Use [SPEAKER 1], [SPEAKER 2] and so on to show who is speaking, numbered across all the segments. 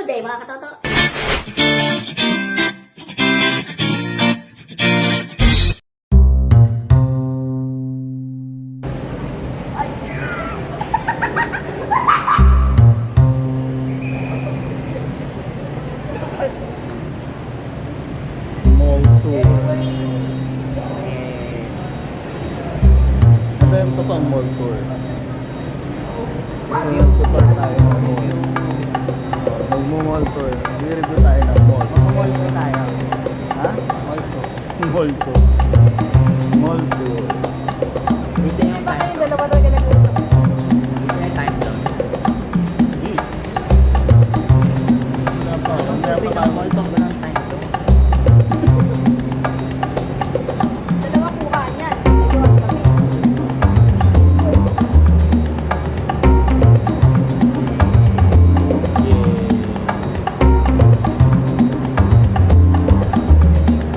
[SPEAKER 1] Good day mga katoto.
[SPEAKER 2] Mall tour. Ito yung totoong mall tour. Kasi yung tutor tayo ng mall. Magmo-mall tour. I-review tayo ng mall.
[SPEAKER 3] Mag-mall po tayo.
[SPEAKER 2] Ha?
[SPEAKER 3] Mall po.
[SPEAKER 2] Mall tour. Mall tour.
[SPEAKER 3] Dito yung time.
[SPEAKER 1] Dalawa talaga nag-uusap.
[SPEAKER 3] Dito yung time zone.
[SPEAKER 2] Wala pa.
[SPEAKER 3] Anong
[SPEAKER 2] Mamaya
[SPEAKER 3] sabi
[SPEAKER 2] pa
[SPEAKER 3] ng
[SPEAKER 2] tayo.
[SPEAKER 3] mall pag walang time zone?
[SPEAKER 1] Dalawa kuha niyan. Iwan kami.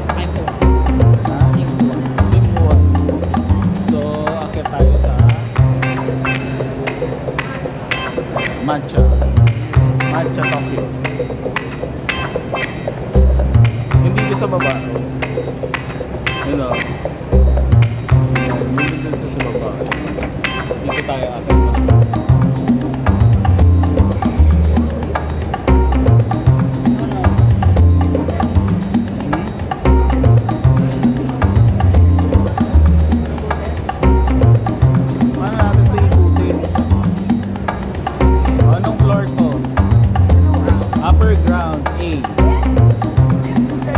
[SPEAKER 3] Time po.
[SPEAKER 2] Ha? Limbuan. So, akit tayo sa Matcha. Matcha Tokyo. Hindi ko sa baba. Yun o. Yan, hindi dun sa baba. Dito tayo akit. Paano natin ito ikutin? Anong floor to? Upper ground A.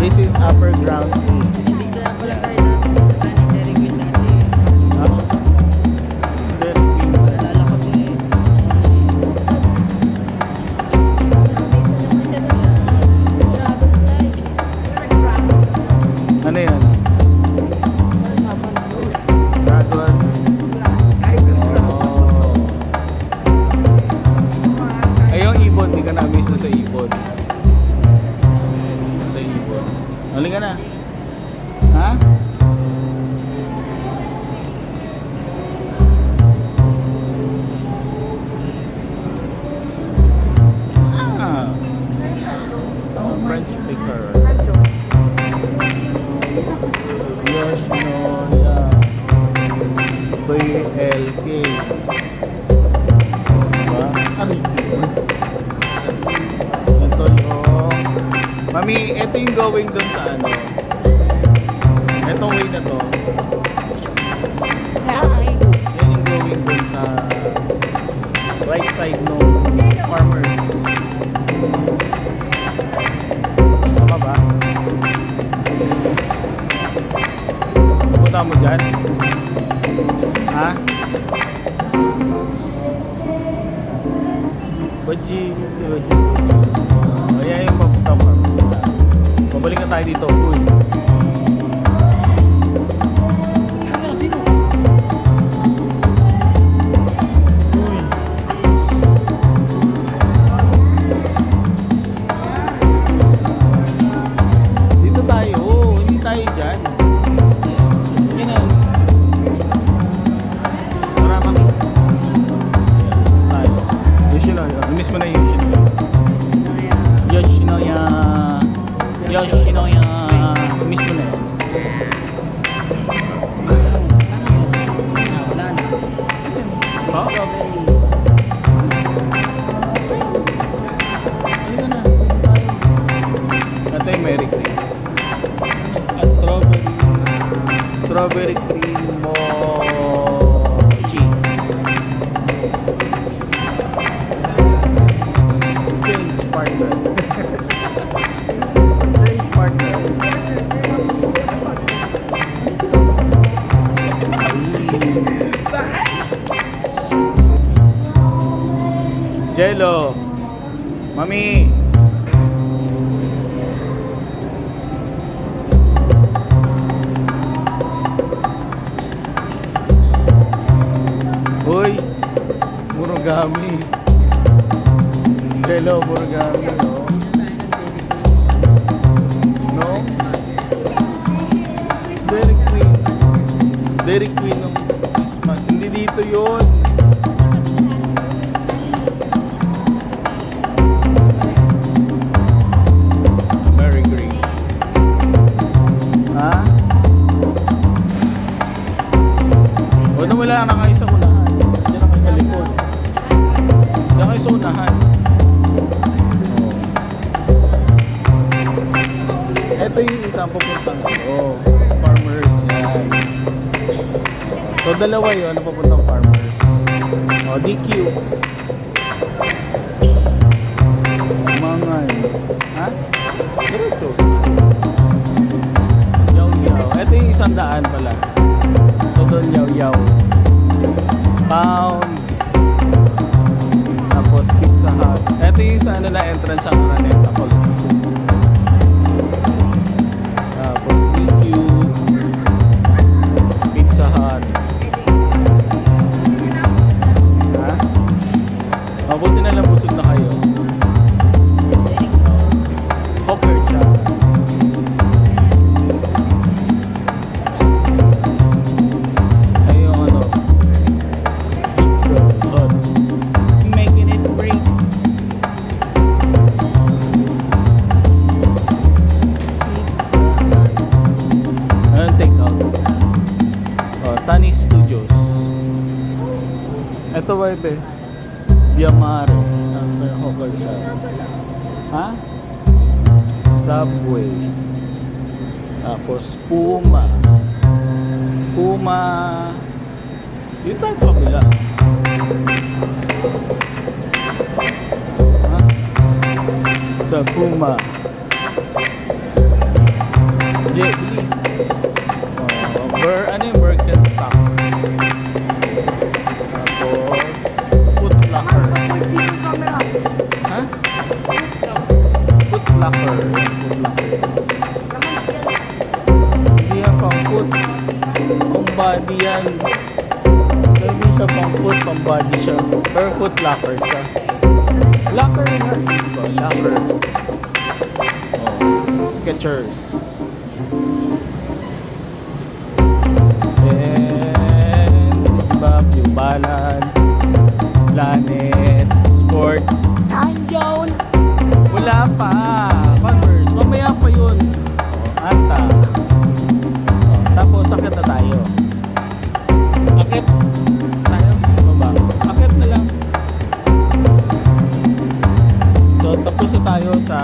[SPEAKER 2] This is upper ground A.
[SPEAKER 3] Dito lang pala tayo dati. Sanitary queen dati.
[SPEAKER 2] Ha? Very clean.
[SPEAKER 3] Nalala ko po eh.
[SPEAKER 2] Ano yan? Dragon. Oh. Ay, yung ibon, di ka na miss sa ibon. Sa ibon. Huli ka na. Ha? Ah. Oh, French speaker. Yoshinoya BLK. Diba? Ano yun? Ito yung Mami, ito yung going dun sa ano. Itong way na to. Yan yung going dun sa right side no farmers. Tama ba? Pupunta mo dyan? Ha? Baji. Ayan yung papunta mo. Pabalik na tayo dito. Uy. Uy. Dito tayo. Hindi tayo dyan. Yan na. Tara kami. Tayo. Yoshinoya. Miss mo na yung Yoshinoya. Yoshinoya. Miss mo na yun.
[SPEAKER 3] Wala na.
[SPEAKER 2] Ha?
[SPEAKER 3] Strawberry.
[SPEAKER 2] Halika na. Ito yung Merry Cream. Strawberry. Strawberry cream mochi. Change partner. Change partner. Jello. Mami. Uy. Murugami. Jello, murugami. No? Dairy Queen. Dairy Queen ng Christmas. Hindi dito yun. saan pupuntang farmers yan. So dalawa yun na papuntang farmers. DQ. Mga ha? Diretso. Yaw-yaw. Ito yung 100 pala. So doon yaw-yaw. Pound. Tapos Pizza Hut. Ito yung sa ano na entrance ang Araneta Coliseum. Tapos DQ. Pizza Hut. Ha? Mabuti na lang busog na kayo. Hopper siya. Ay yung ano. Pizza Hut. Making it break. Anong take out? Sunny Studios. Ito ba ito eh? Biamare. Hawker siya. Ha? Subway. Tapos Puma. Puma. Dito tayo sa kabila. Ha? Sa Puma. Please. Ano yung Birkenstock? Tapos Foot Locker. Ha? Foot Locker. Foot Locker. Hindi yan pang foot. Pang body yan. Hindi siya pang foot, pang body siya. Pero Foot Locker siya. Locker nga. Diba? Locker. Skechers. New Balance, Planet, Sports.
[SPEAKER 1] Andyon.
[SPEAKER 2] Wala pa. Converse. Mamaya pa yun. Anta. Tapos akit na tayo. Akit tayo. Baba. Akit na lang. So tapos na tayo sa